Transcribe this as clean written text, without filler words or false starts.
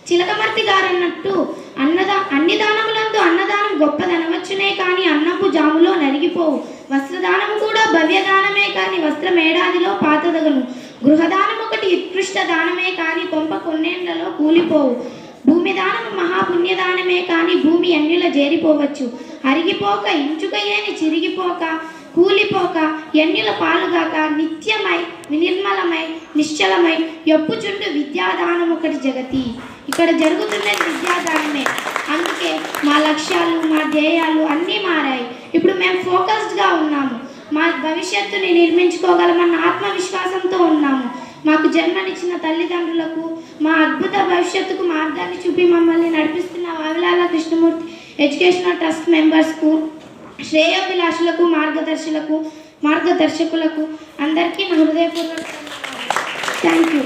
చిలకమర్తి గారు అన్నట్టు అన్ని దానములందు అన్నదానం గొప్పదనవచ్చునే కానీ అన్నపు జాములో నరిగిపోవు. వస్త్రదానము కూడా భవ్యదానమే కానీ వస్త్రం ఏడాదిలో పాతదగను. గృహదానం ఒకటి ఉత్కృష్ట దానమే కానీ కొంప కొన్నేళ్లలో కూలిపోవు. భూమి దానము మహాపుణ్యదానమే కానీ భూమి అన్యుల చేరిపోవచ్చు. అరిగిపోక ఇంచుక ఏని చిరిగిపోక కూలిపోక ఎన్యుల పాలుగాక నిత్యమై నిర్మలమై నిశ్చలమై ఎప్పుచుండు విద్యాదానం ఒకటి జగతి. ఇక్కడ జరుగుతున్నది విద్యాదానమే. అందుకే మా లక్ష్యాలు మా ధ్యేయాలు అన్నీ మారాయి. ఇప్పుడు మేము ఫోకస్డ్గా ఉన్నాము. మా భవిష్యత్తుని నిర్మించుకోగలమన్న ఆత్మవిశ్వాసంతో ఉన్నాము. మాకు జన్మనిచ్చిన తల్లిదండ్రులకు మా అద్భుత భవిష్యత్తుకు మార్గాన్ని చూపి మమ్మల్ని నడిపిస్తున్న వావిలాల కృష్ణమూర్తి ఎడ్యుకేషనల్ ట్రస్ట్ మెంబర్స్కు, శ్రేయోభిలాషులకు, మార్గదర్శకులకు అందరికీ నా హృదయపూర్వక థ్యాంక్ యూ.